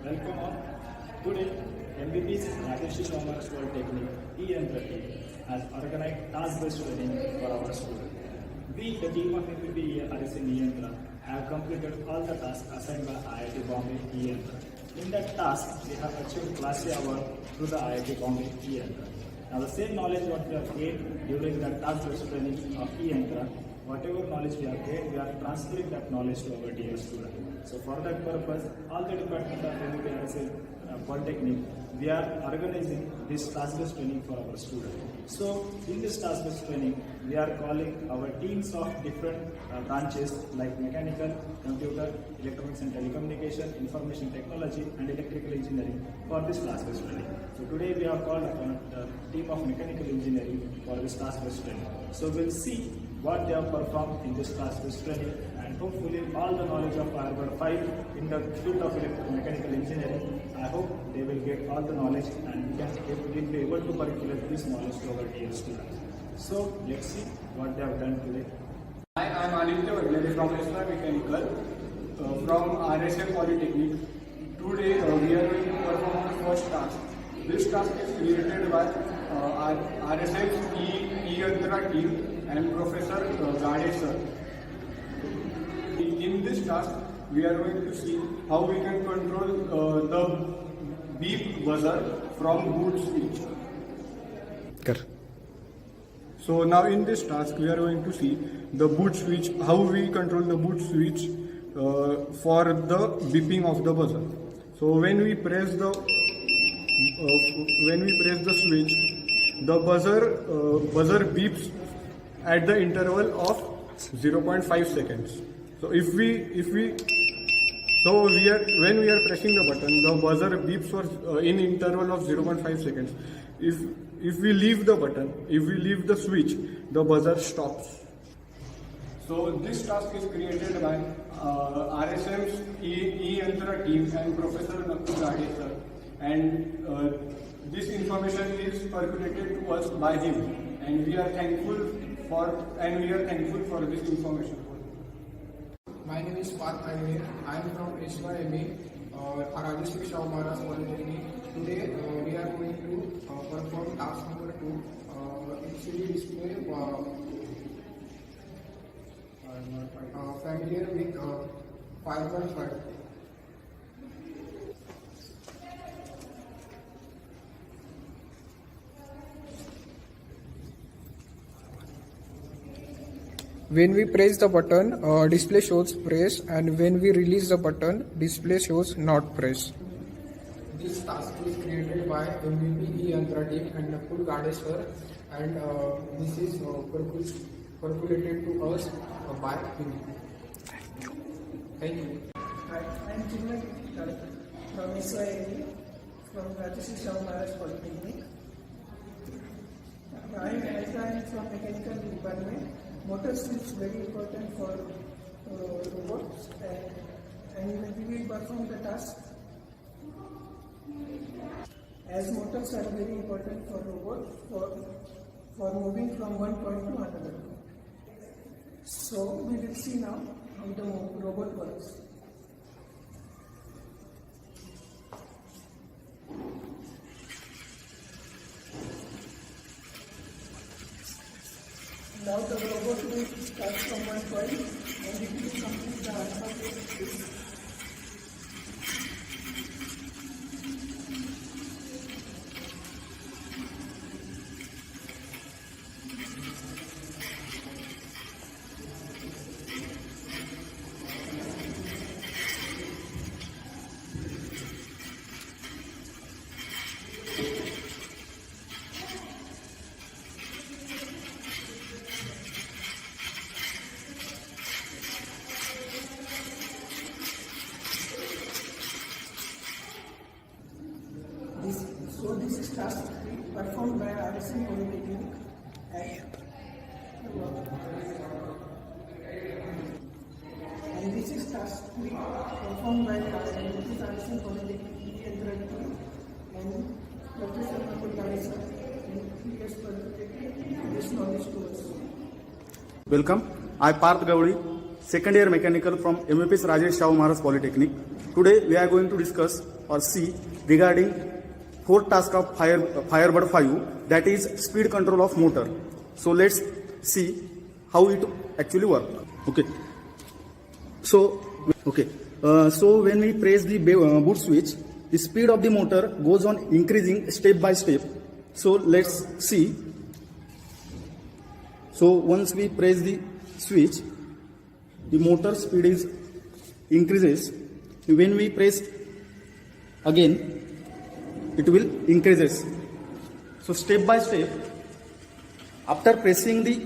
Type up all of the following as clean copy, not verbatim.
Welcome all. Today, MBB's Rajesh Sharma Polytechnic EN30 has organized task-based training for our students. We, the team of MBB RSM EN30, have completed all the tasks assigned by IIT Bombay EN30. In that task, we have achieved Class A award through the IIT Bombay EN30. Now, the same knowledge what we have gained during the task-based training of EN30, whatever knowledge we have gained, we are transferring that knowledge to our dear students. So for that purpose, all the department of MBB Polytechnic, we are organizing this task-based training for our students. So in this task-based training, we are calling our teams of different branches like mechanical, computer, electronics and telecommunication, information technology and electrical engineering for this task-based training. So today we have called upon the team of mechanical engineering for this task-based training. So we'll see what they have performed in this task-based training, and hopefully all the knowledge of IRBOD 5 in the field of mechanical engineering, I hope they will get all the knowledge and we will be able to percolate this knowledge to our dear students. So let's see what they have done today. Hi, I am Aditya Vadlari from Esra Mechanical from RSM Polytechnic. Today we are going to perform the first task. This task is created by RSM's E-Yantra team and Professor Gade sir. In this task, we are going to see how we can control the beep buzzer from boot switch. So now in this task, we are going to see the boot switch, how we control the boot switch for the beeping of the buzzer. So when we press the switch, the buzzer beeps at the interval of 0.5 seconds. So when we are pressing the button, the buzzer beeps for in interval of 0.5 seconds. If we leave the button, if we leave the switch, the buzzer stops. So this task is created by RSM's E-Yantra team and Professor Nakul Gade sir, and this information is percolated to us by him, and we are thankful for this information. My name is Parth Ayer. I am from Esra MA, Rajesh Sharma Polytechnic. Today we are going to perform task number 2, LCD display familiar with 5.5. When we press the button, display shows press, and when we release the button, display shows not press. This task is created by MBB E-Yantra team and Nakul Gade sir, and this is percolated to us by him. Thank you. Hi, I am Chinmay from SYA from Rajesh Sharma Polytechnic. I am from mechanical department. Motors is very important for robots, and we will perform the task. As motors are very important for robots for moving from one point to another. So we will see now how the robot works. Now the robot will start from one point and it will complete the alphabet. This is task 3 performed by RSM Polytechnic and this is task 3 performed by RSM Polytechnic E-Yantra and Professor Nakul Gade sir, and he has percolated this knowledge to us. Welcome. I Parth Gowri second year mechanical from MEP's Rajesh Shah Maharaj Polytechnic. Today we are going to discuss or see regarding fourth task of Firebird 5, that is speed control of motor. So let's see how it actually works. Okay. So when we press the boot switch, the speed of the motor goes on increasing step by step. So let's see. So once we press the switch, the motor speed is increases. When we press again, it will increases. So step by step, after pressing the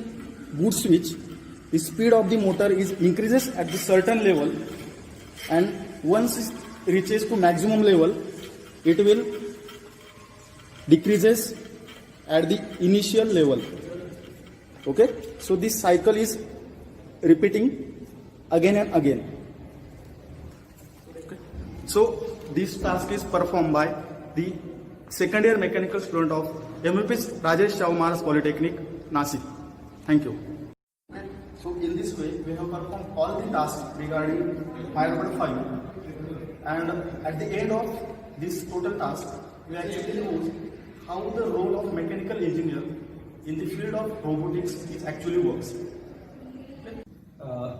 boot switch, the speed of the motor is increases at the certain level, and once it reaches to maximum level, it will decreases at the initial level. Okay, so this cycle is repeating again and again. Okay. So this task is performed by the second year mechanical student of MEP's Rajesh Shah Maharaj Polytechnic, Nasik. Thank you. So in this way, we have performed all the tasks regarding Firebird 5, and at the end of this total task, we actually know how the role of mechanical engineer in the field of robotics is actually works.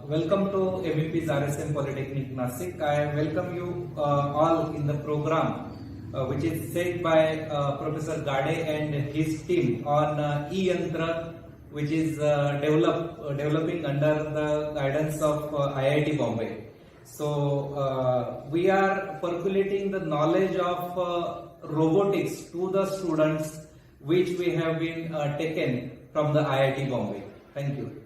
Welcome to MEP's RSM Polytechnic Nasik. I welcome you all in the program which is set by Professor Gade and his team on e-Yantra, which is developing under the guidance of IIT Bombay. So we are percolating the knowledge of robotics to the students, which we have been taken from the IIT Bombay. Thank you.